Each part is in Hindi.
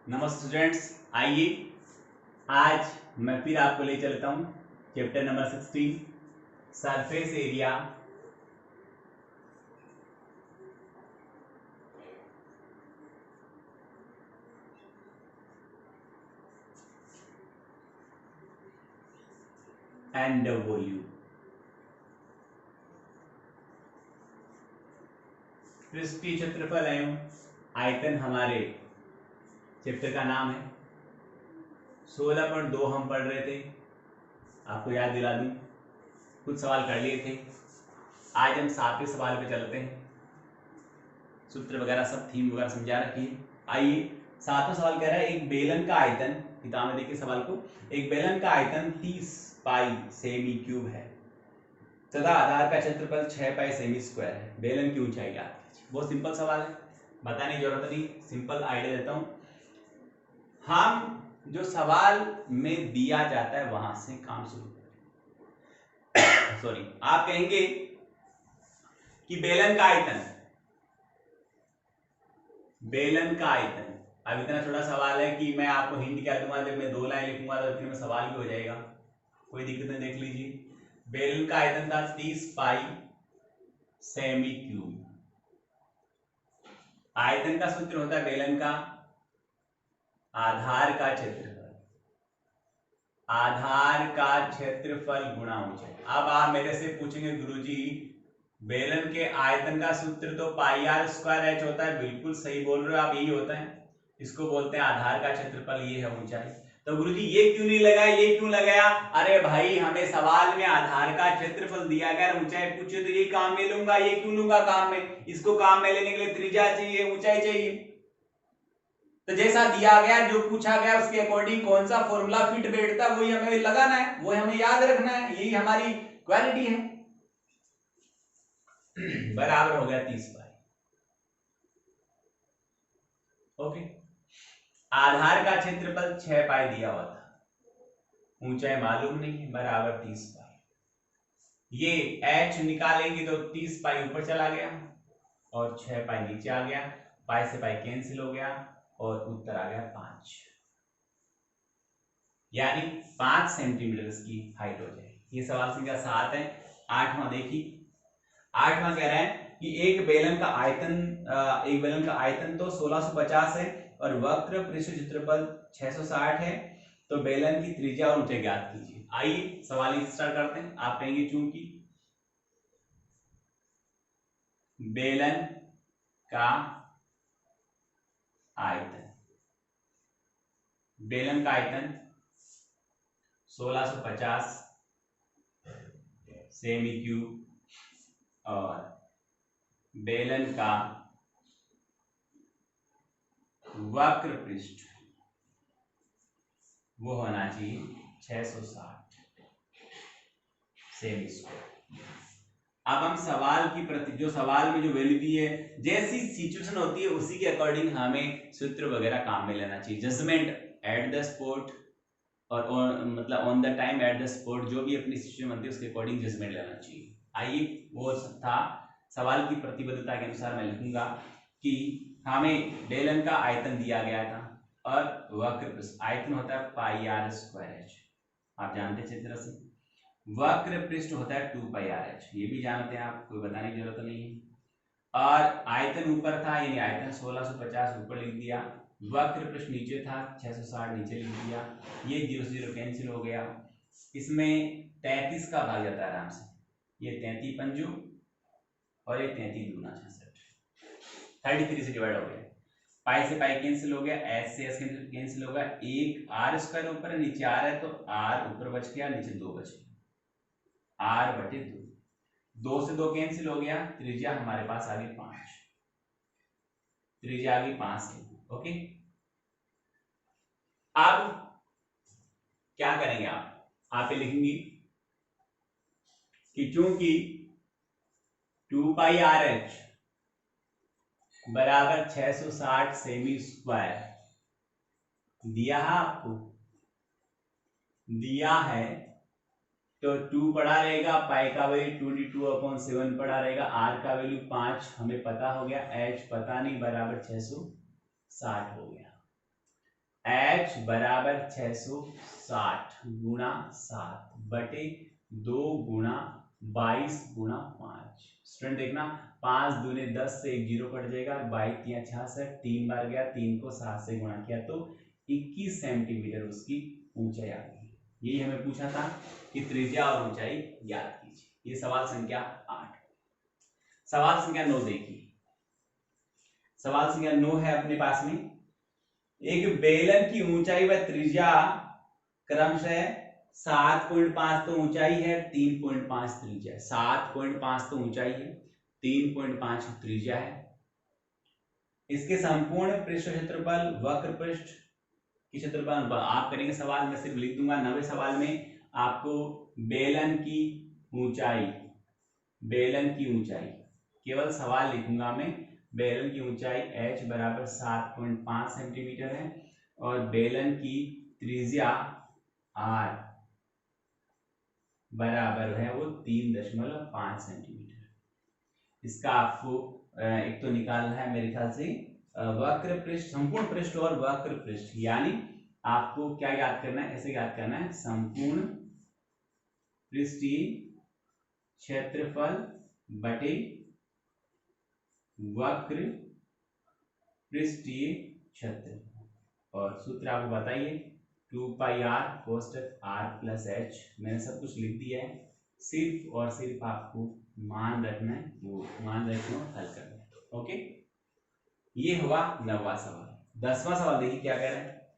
नमस्ते स्टूडेंट्स, आइए आज मैं फिर आपको ले चलता हूं chapter number 16 surface area and volume. पृष्ठीय क्षेत्रफल एवं आयतन हमारे चैप्टर का नाम है। 16.2 हम पढ़ रहे थे, आपको याद दिला दूं, कुछ सवाल कर लिए थे। आज हम 7वें सवाल पे चलते हैं। सूत्र वगैरह सब थीम वगैरह समझा रखी है। आइए 7वां सवाल कह रहा है एक बेलन का आयतन, किताब में देखिए सवाल को, एक बेलन का आयतन 30 पाई सेमी क्यूब है तथा आधार का क्षेत्रफल 6 पाई सेमी स्क्वायर है। बेलन की ऊंचाई ज्ञात कीजिए। बहुत सिंपल सवाल है, बताने की जरूरत नहीं, सिंपल आइडिया देता हूं। हम जो सवाल में दिया जाता है वहां से काम शुरू करें। सॉरी, आप कहेंगे कि बेलन का आयतन, बेलन का आयतन, अब इतना छोटा सवाल है कि मैं आपको हिंट क्या दूंगा, जब मैं 2 लाइन लिखूंगा तो फिर में सवाल भी हो जाएगा, कोई दिक्कत नहीं। देख लीजिए, बेलन का आयतन था 30 पाई सेमी क्यूब। आयतन का सूत्र होता है बेलन का आधार का क्षेत्रफल, आधार का क्षेत्रफल गुणा ऊंचाई। अब आप मेरे से पूछेंगे गुरुजी बेलन के आयतन का सूत्र तो पाई आर स्क्वायर एच होता है। बिल्कुल सही बोल रहे हो आप, यही होता है, इसको बोलते हैं आधार का क्षेत्रफल, ये है ऊंचाई। तो गुरुजी ये क्यों नहीं लगाया, ये क्यों लगाया? अरे भाई, हमें सवाल में आधार का क्षेत्रफल दिया गया, ऊंचाई पूछे तो ये काम में लूंगा, ये क्यों लूंगा काम में? इसको काम में लेने के लिए त्रिज्या चाहिए, ऊंचाई चाहिए। तो जैसा दिया गया, जो पूछा गया, उसके अकॉर्डिंग कौन सा फॉर्मूला फिट बैठता है वही हमें लगाना है, वही हमें याद रखना है, यही हमारी क्वालिटी है। बराबर हो गया 30 पाई। ओके, आधार का क्षेत्रफल 6 पाई दिया हुआ था, ऊंचाई मालूम नहीं है, बराबर 30 पाई। ये h निकालेंगे तो 30 पाई ऊपर चला गया और 6 पाई नीचे आ गया, पाई से पाई कैंसिल हो गया और उत्तर आ गया 5, यानी 5 सेंटीमीटर की हाइट हो जाएगी। ये सवाल संख्या 7 है। 8वां देखिए, 8वां कह रहा है कि एक बेलन का आयतन, एक बेलन का आयतन तो 1650 है और वक्र पृष्ठ क्षेत्रफल 660 है, तो बेलन की त्रिज्या और ऊंचाई ज्ञात कीजिए। आइए सवाल स्टार्ट करते हैं। आप कहेंगे चूंकि बेलन का आयतन, बेलन का आयतन 1650 सेमी क्यूब और बेलन का वक्र पृष्ठ वो होना चाहिए 660 सेमी स्क्वायर। अब हम सवाल की प्रति, जो सवाल में जो वैल्यू दी है, जैसी सिचुएशन होती है उसी के अकॉर्डिंग हमें सूत्र वगैरह काम में लेना चाहिए। जजमेंट एट द स्पॉट और मतलब on the time at the spot, जो भी अपनी सिचुएशन बनती है उसके अकॉर्डिंग जजमेंट लेना चाहिए। आइए, वो था सवाल की प्रतिबद्धता के अनुसार मैं लिखूंगा कि हमें बेलन का आयतन दिया गया था और वक्र पृष्ठ आयतन होता है पाई आर स्क्वायर एच, आप जानते अच्छी तरह से। वक्र पृष्ठ होता है 2 पाई आर एच, ये भी जानते हैं आप, कोई बताने की जरूरत नहीं है। और आयतन ऊपर था, यानी आयतन 1650 ऊपर लिख दिया, वक्र पृष्ठ नीचे था 660 नीचे लिख दिया, ये 0 से 0 कैंसिल हो गया। इसमें 33 का भाग जाता है आराम से, ये 33 पंजू और ये 33 दूना 66, 33 से डिवाइड हो गया, पाई से पाई कैंसिल हो गया, एस से एस कैंसिल हो गया, एक आर स्क्वायर ऊपर है, नीचे आर है, तो आर ऊपर बच गया, नीचे 2 बच गया, आर बटे 2, 2 से 2 कैंसिल हो गया, त्रिज्या हमारे पास आ गई 5, त्रिज्या आ गई 5 है। ओके, अब क्या करेंगे आप ये लिखेंगे कि चूंकि 2 पाई आर एच बराबर 660 सेमी स्क्वायर दिया है, आपको दिया है, तो 2 पड़ा रहेगा, पाई का वैल्यू 2d2/7 पड़ा रहेगा, आर का वैल्यू 5 हमें पता हो गया, एच पता नहीं, बराबर 660 हो गया। h बराबर 660 गुणा 7 बटे 2 गुणा 22 गुणा 5। स्टूडेंट देखना 5 दूने 10 से 1 जीरो कट जाएगा, 22 या 66, 3 बार गया, 3 को 7 से गुणा किया तो 21 सेंटीमीटर उसकी ऊंचाई आ गई। यही हमें पूछा था कि त्रिज्या और ऊंचाई ज्ञात कीजिए। ये सवाल संख्या 8। सवाल संख्या 9 देखिए। सवाल संख्या 9 है अपने पास में, एक बेलन की ऊंचाई व त्रिज्या क्रमशः 7.5 तो ऊंचाई है, 3.5 त्रिज्या है। 7.5 तो ऊंचाई है, 3.5 त्रिज्या है। इसके संपूर्ण पृष्ठ क्षेत्रफल वक्र पृष्ठ की क्षेत्रफल आप करेंगे सवाल, मैं सिर्फ लिख दूंगा 90 सवाल में आपको बेलन की ऊंचाई, बेलन की ऊंचाई केवल सवाल लिखूंगा मैं। बेलन की ऊंचाई h बराबर 7.5 सेंटीमीटर है और बेलन की त्रिज्या r बराबर है वो 3.5 सेंटीमीटर। इसका आपको एक तो निकालना है मेरे ख्याल से वक्र पृष्ठ, संपूर्ण पृष्ठ और वक्र पृष्ठ, यानी आपको क्या याद करना है, ऐसे याद करना है संपूर्ण पृष्ठीय क्षेत्रफल बटे वक्र पृष्ठीय क्षेत्रफल। और सूत्र आपको बताइए 2 पाई r कोष्टक r प्लस h। मैंने सब कुछ लिख दिया है, सिर्फ और सिर्फ आपको मान रखना है, वो मान रखना और हल करना है। ओके, ये हुआ 9वां सवाल। 10वां सवाल देखिए क्या कह रहा है,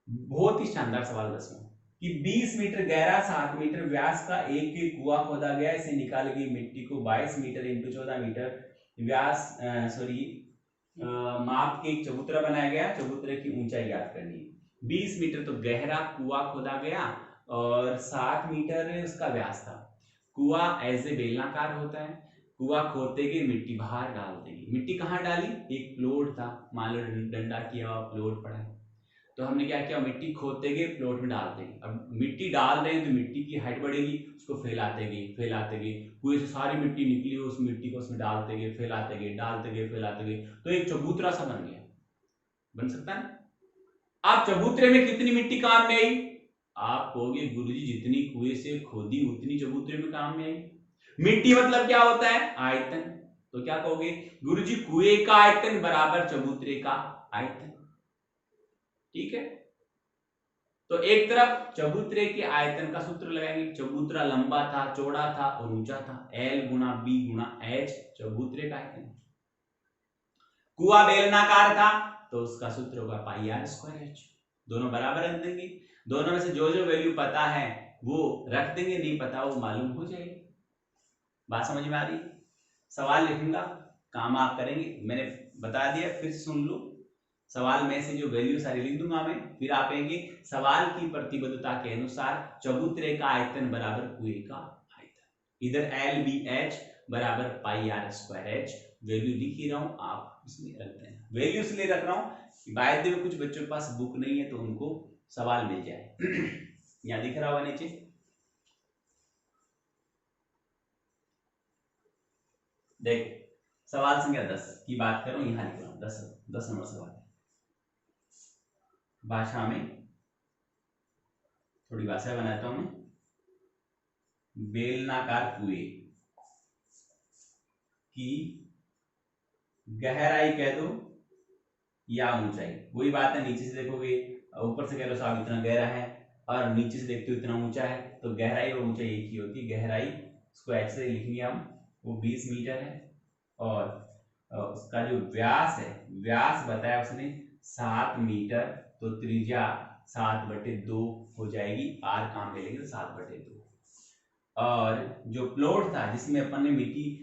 बहुत ही शानदार सवाल 10वां कि 20 मीटर गहरा 7 मीटर व्यास का एक कुआं खोदा गया, इसे निकाली गई मिट्टी को 22 मीटर इंटू 14 मीटर व्यास माप के एक चबूतरा बनाया गया, चबूतरे की ऊंचाई ज्ञात करनी है। 20 मीटर तो गहरा कुआं खोदा गया और 7 मीटर उसका व्यास था। कुआं ऐसे बेलनाकार होता है, कुआं खोदते गए मिट्टी बाहर डाल देगी। मिट्टी कहाँ डाली, एक प्लॉट था, मान लो डंडा किया हुआ प्लॉट पड़ा है, तो हमने क्या किया, मिट्टी खोदते गए प्लॉट में डाल देंगे। अब मिट्टी डाल रहे हैं तो मिट्टी की हाइट बढ़ेगी, उसको फैलाते गए फैलाते गए, कुएं से सारी मिट्टी निकली हो उस मिट्टी को उसमें डालते गए फैलाते गए डालते गए फैलाते गए, तो एक चबूतरा सा बन गया, बन सकता है। आप चबूतरे में कितनी मिट्टी काम में आई, आप कहोगे गुरुजी जितनी कुएं से खोदी उतनी चबूतरे में काम में आई। मिट्टी मतलब क्या होता है, आयतन। तो क्या कहोगे, गुरुजी कुएं का आयतन बराबर चबूतरे का आयतन। ठीक है, तो एक तरफ चबूतरे के आयतन का सूत्र लगाएंगे, चबूतरा लंबा था, चौड़ा था और ऊंचा था, L गुना B गुना H चबूतरे का आयतन। कुआं बेलनाकार था तो उसका सूत्र होगा पाई r स्क्वायर h। दोनों बराबर रख देंगे, दोनों में से जो जो वैल्यू पता है वो रख देंगे, नहीं पता वो मालूम हो जाएगी। बात समझ में आ रही, सवाल लिखूंगा, काम आप करेंगे, मैंने बता दिया, फिर सुन लो। सवाल में से जो वैल्यू सारी लिख दूंगा मैं, फिर आप आएंगे सवाल की प्रतिबद्धता के अनुसार चबूतरे का आयतन बराबर कुएं का आयतन। इधर L B H बराबर पाई r स्क्वायर h, वैल्यू लिख ही रहा हूं, आप इसमें रख देना। वैल्यू इसलिए रख रहा हूं कि बाय में कुछ बच्चों के पास बुक नहीं है तो उनको सवाल मिल जाए। यहां दिख रहा होगा नीचे, देखो सवाल संख्या 10 की बात करूं, यहां लिख रहा हूं 10 नंबर सवाल। भाषा में थोड़ी भाषा बनाता हूं मैं। बेलनाकार कुएं की गहराई कह दो या ऊंचाई, वही बात है, नीचे से देखोगे, ऊपर से कह लो साहब इतना गहरा है और नीचे से देखते हो इतना ऊंचा है, तो गहराई और ऊंचाई एक ही होती है। गहराई उसको x से लिखेंगे हम, वो 20 मीटर है और उसका जो व्यास है, व्यास बताया उसने 7 मीटर, तो त्रिज्या 7/2 हो जाएगी, r काम में लेंगे तो 7/2। और जो प्लॉट था जिसमें अपन ने मिट्टी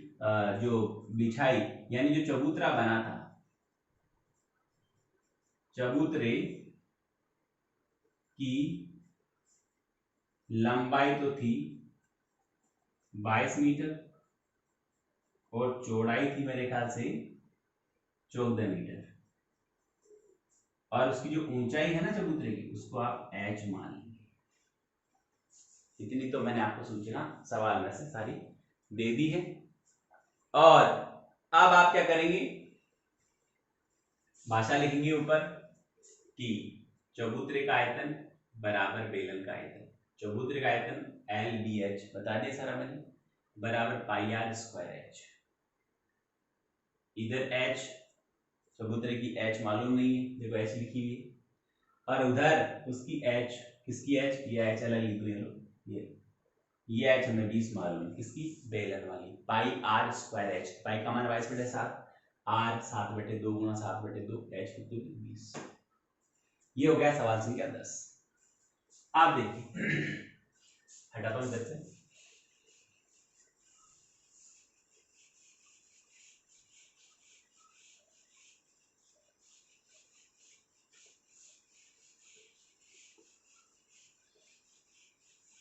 जो बिछाई, यानी जो चबूतरा बना था, चबूतरे की लंबाई तो थी 22 मीटर और चौड़ाई थी मेरे ख्याल से 14 मीटर, और उसकी जो ऊंचाई है ना चबूतरे की, उसको आप h मान लेंगे। इतनी तो मैंने आपको सूचना सवाल में से सारी दे दी है। और अब आप क्या करेंगे, भाषा लिखेंगे ऊपर कि चबूतरे का आयतन बराबर बेलन का आयतन। चबूतरे का आयतन LBH बता दिया सारा मैंने, बराबर पाई आर स्क्वायर एच। इधर h चबूतरे की h मालूम नहीं है, देखो h लिखी हुई है, और उधर उसकी h, किसकी h, ये h अलग लिख दो, ये h हमें 20 मालूम है, किसकी, बेलन वाली। पाई आर स्क्वायर एच, पाई का मान 22/7, आर 7/2 गुणा 7/2, h कितनी 20। ये हो गया सवाल संख्या 10। आप देखिए हटाता हूं इधर से,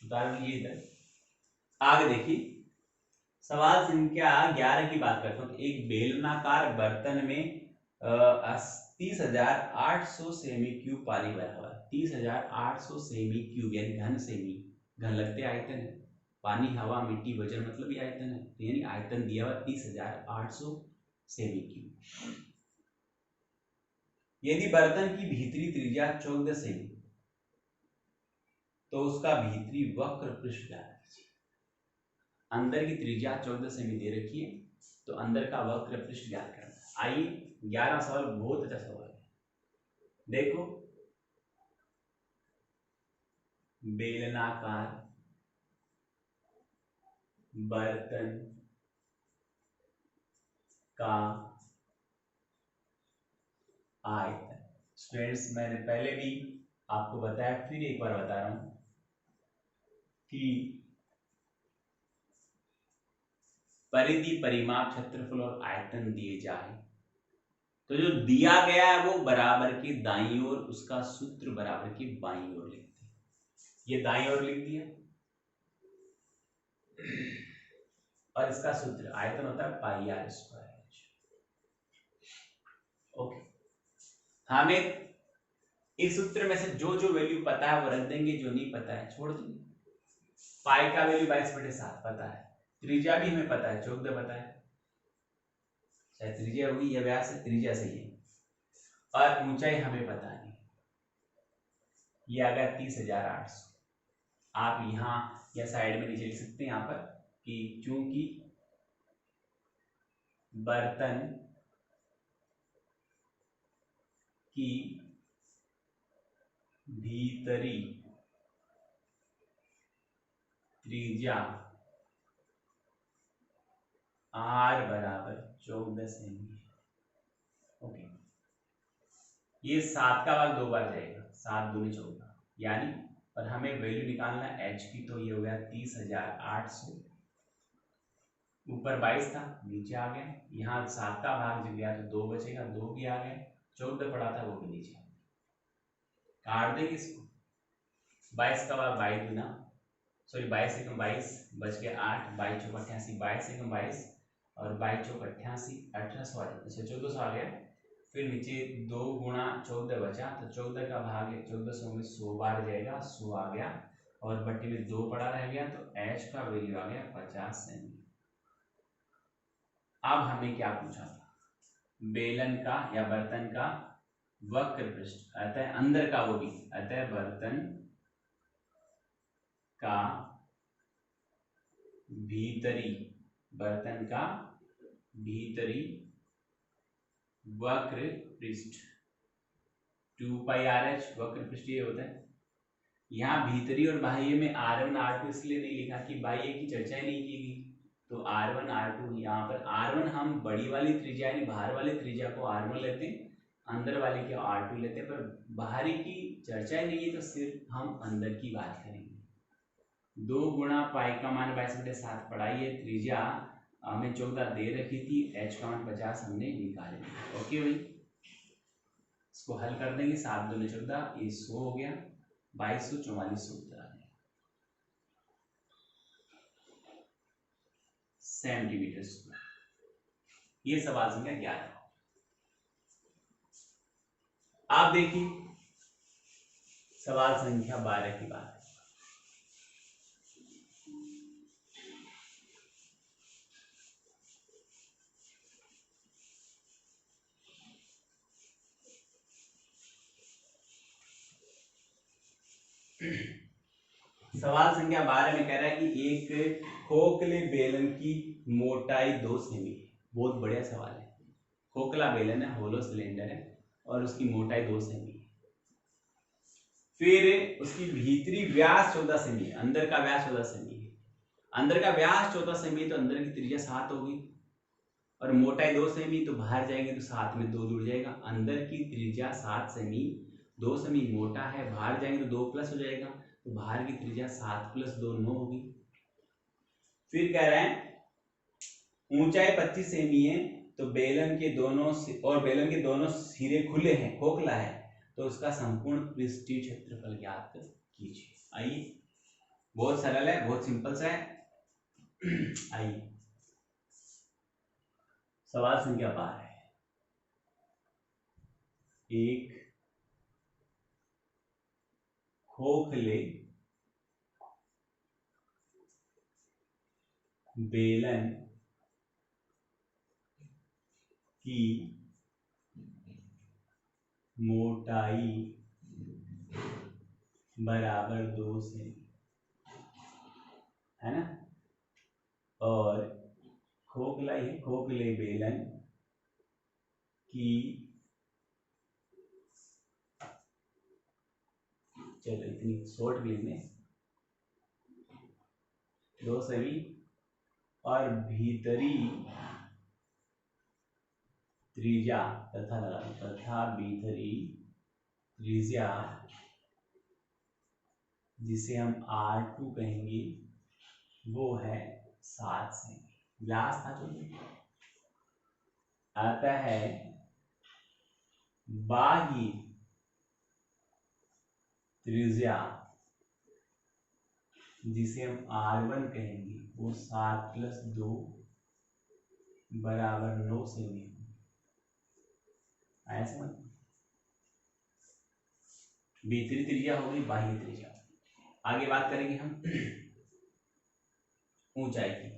उदाहरण ये इधर आगे देखिए। सवाल संख्या 11 की बात करता हूँ। एक बेलनाकार बर्तन में 30,800 सेमी क्यूब पानी भरा हुआ है। 30,800 सेमी क्यूब यानी घन सेमी, घन लगते आयतन है, पानी हवा मिट्टी वजन मतलब ये आयतन है, तो यानी आयतन दिया हुआ 30,800 सेमी क्यूब। यदि बर्तन की भीतरी त्रिज्या 14 सेमी, तो उसका भीतरी वक्र पृष्ठ क्या है। अंदर की त्रिज्या 14 सेमी दे रखी है, तो अंदर का वक्र पृष्ठ ज्ञात करना। आइए 11 सवाल बहुत अच्छा सवाल है। देखो बेलनाकार बर्तन का आयतन। स्टूडेंट्स मैंने पहले भी आपको बताया, फिर एक बार बता रहा हूं कि परिधि, परिमाप, क्षेत्रफल और आयतन दिए जाए तो जो दिया गया है वो बराबर के दाईं ओर, उसका सूत्र बराबर के बाईं ओर लिखते हैं। ये दाईं ओर लिख दिया, और इसका सूत्र आयतन होता है पाई आर स्क्वायर। ओके, हमें इस सूत्र में से जो जो वैल्यू पता है वो रख देंगे, जो नहीं पता है छोड़ देंगे। पाई का वैल्यू 22/7 पता है, त्रिज्या भी हमें पता है 14 पता है, चाहे त्रिज्या होगी या व्यास है, त्रिज्या सही है, और ऊंचाई हमें पता नहीं, ये आ गया 30,800। आप यहाँ या साइड में नीचे लिख सकते हैं यहाँ पर कि चूंकि बर्तन की भीतरी त्रिज्या r बराबर 14 सेमी है। ओके, ये 7 का भाग 2 बार जाएगा, 7 दूनी 14, यानी और हमें वैल्यू निकालना h की, तो ये हो गया 30,800, ऊपर 22 था नीचे आ गया, यहाँ 7 का भाग जब गया तो 2 बचेगा, 2 भी आ गए, 14 पड़ा था वो भी नीचे आ गया। काट देंगे इसको, 22 का भाग 22 गुना, सॉरी 22 एकम 22 बच गया 8, 22 चौक 88, 22 एकम 22 और 22 चौक 88, 1800 अच्छा 1400 आ गया। फिर नीचे 2 गुणा 14 बचा, तो 14 का भाग 1400 में 100 बार जाएगा, 100 आ गया, और बट्टी में 2 पड़ा रह गया, तो h का वैल्यू आ गया 50 सेमी। अब हमें क्या पूछा था, बेलन का या बर्तन का वक्र पृष्ठ, अतः अंदर का वो भी, अतः बर्तन का भीतरी, बर्तन का भीतरी वक्र पृष्ठ 2πRh वक्र पृष्ठ ये होता है। यहाँ भीतरी और बाह्य में R1 R2 इसलिए नहीं लिखा कि बाह्य की चर्चा ही नहीं की गई, तो R1 R2 यहाँ पर R1 हम बड़ी वाली त्रिज्या यानी बाहर वाली त्रिज्या को R1 लेते हैं, अंदर वाली को R2 लेते हैं, पर बाहरी की चर्चा ही नहीं है, तो सिर्फ हम अंदर की बात करेंगे। 2 गुणा पाई का मान 22/7 पढ़ाई है, त्रिज्या हमें 14 दे रखी थी, h का मान 50 हमने निकाले। ओके भाई, इसको हल कर देंगे, 7 दूनी 14, ये 100 हो गया, 2244 उत्तर आ गया सेंटीमीटर स्क्वायर। ये सवाल संख्या 11। आप देखिए सवाल संख्या 12 की बात। सवाल संख्या 12 में कह रहा है कि एक खोखले बेलन की मोटाई 2 सेमी है। बहुत बढ़िया सवाल है। खोखला बेलन है, होलो सिलेंडर है और उसकी मोटाई 2 सेमी है। फिर उसकी भीतरी व्यास 14 सेमी है, अंदर का व्यास 14 सेमी है। अंदर का व्यास 14 सेमी तो अंदर की त्रिज्या 7 होगी और मोटाई 2 सेमी, तो बाहर जाएंगे तो 7 में 2 जुड़ जाएगा। अंदर की त्रिज्या 7 सेमी, 2 सेमी मोटा है, बाहर जाएंगे तो 2 प्लस हो जाएगा, तो बाहर की त्रिज्या 7 + 2 9 होगी। फिर कह रहे हैं ऊंचाई 25 सेमी है, तो बेलन के दोनों सिरे खुले हैं, खोखला है, तो उसका संपूर्ण पृष्ठीय क्षेत्रफल ज्ञात कीजिए। आइए, बहुत सरल है, बहुत सिंपल सा है। आइए, सवाल संख्या 12 है। एक खोखले बेलन की मोटाई बराबर 2 सेमी है ना, और खोखले बेलन की, चलो इतनी शॉर्ट भी लेंगे, 2 सेमी और भीतरी त्रिज्या तथा भीतरी त्रिज्या जिसे हम R2 कहेंगे वो है 7 सेमी। व्यास था जो आता है बाह्य त्रिज्या जिसे हम R1 कहेंगे वो 7 + 2 बराबर 9 सेमी। आया समझ? भीतरी त्रिज्या होगी, बाह्य त्रिज्या। आगे बात करेंगे हम ऊंचाई की।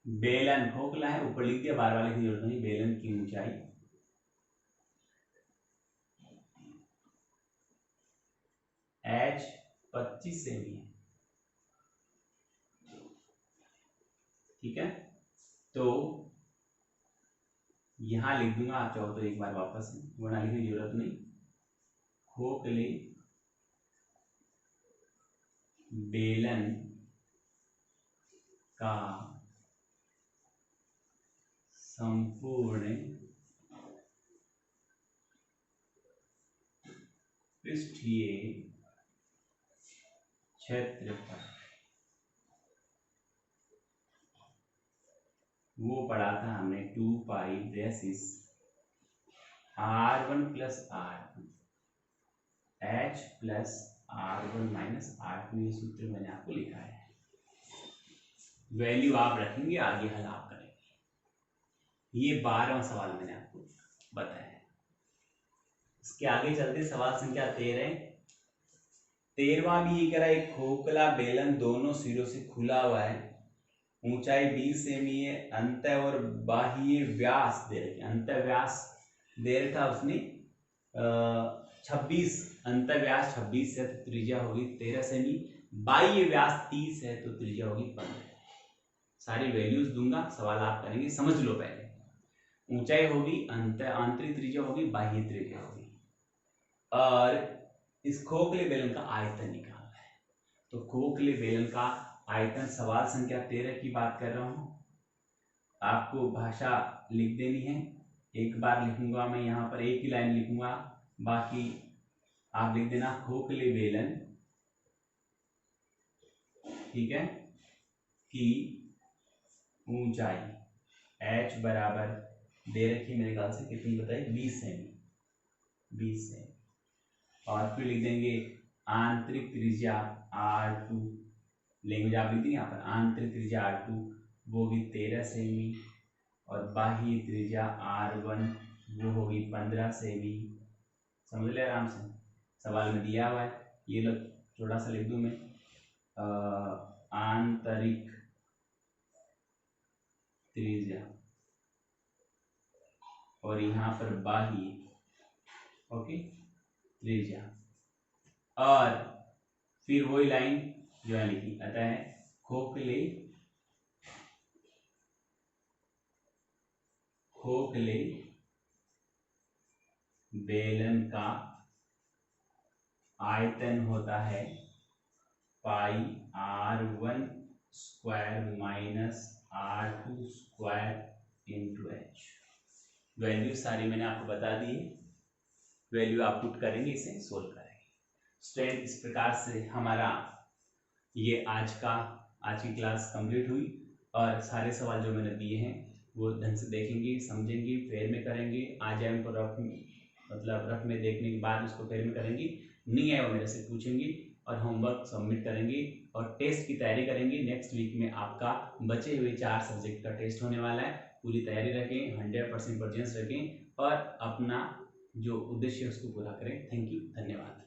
बेलन खोखला है, ऊपर लिख दिया, बार बार लिखने की जरूरत नहीं। बेलन की ऊंचाई h 25 सेमी है, ठीक है। तो यहां लिख दूंगा, आप चाहो तो एक बार वापस गुणा लिखने की जरूरत नहीं। खोखले बेलन का संपूर्ण पृष्ठीय क्षेत्रफल वो पढ़ा था हमने 2 पाई braces R1 + R2 H + R1 - R2। ये सूत्र मैंने आपको लिखा है, वैल्यू आप रखेंगे, आगे हल आप करेंगे। ये 12वां सवाल मैंने आपको बताया है। इसके आगे चलते सवाल संख्या 13वां भी ये कह रहा है एक खोखला बेलन दोनों सिरों से खुला हुआ है, ऊंचाई 20 सेमी है, अंत और बाह्य व्यास दे रखे, अंत व्यास दे रखा उसने 26, अंत व्यास 26 है तो त्रिज्या होगी 13 सेमी, बाह्य व्यास 30 है तो त्रिज्या होगी 15। सारी वैल्यूज दूंगा, सवाल आप करेंगे, समझ लो पहले। ऊंचाई होगी, आंतरिक त्रिज्या होगी, बाह्य त्रिज्या होगी, और इस खोखले बेलन का आयतन निकालना है। तो खोखले बेलन का आयतन, सवाल संख्या 13 की बात कर रहा हूं। आपको भाषा लिख देनी है, एक बार लिखूंगा मैं, यहाँ पर एक ही लाइन लिखूंगा, बाकी आप लिख देना। खोखले बेलन, ठीक है, की ऊंचाई h बराबर दे रखी मेरे ख्याल से, कितनी बताई, 20 सेमी, 20 सेमी, और फिर लिख देंगे आंतरिक त्रिज्या R2, लैंग्वेज आप लिख देंगे यहाँ पर, आंतरिक त्रिज्या R2 वो भी 13 सेमी, और बाह्य त्रिज्या R1 वो होगी 15 सेमी। समझ ले आराम से, सवाल में दिया हुआ है। ये लो थोड़ा सा लिख दूं मैं, आंतरिक त्रिज्या और यहाँ पर बाह्य, ओके, त्रिज्या। और फिर वही लाइन जो है लिखी, अतः खोखले खोखले बेलन का आयतन होता है पाई r1 square minus r2 square into H. Value सारी मैंने आपको बता दी है, वैल्यू आप पुट करेंगे, इसे सोल्व करेंगे। स्टूडेंट, इस प्रकार से हमारा ये आज की क्लास कंप्लीट हुई और सारे सवाल जो मैंने दिए हैं वो ढंग से देखेंगे, समझेंगे, फेर में करेंगे। आ जाए उनको रफ मतलब रफ में देखने के बाद उसको फेर में करेंगे, नहीं आए वो मेरे से पूछेंगे और होमवर्क सबमिट करेंगे और टेस्ट की तैयारी करेंगे। नेक्स्ट वीक में आपका बचे हुए 4 सब्जेक्ट का टेस्ट होने वाला है, पूरी तैयारी रखें, 100% परसेंटेज रखें और अपना जो उद्देश्य है उसको पूरा करें। थैंक यू, धन्यवाद।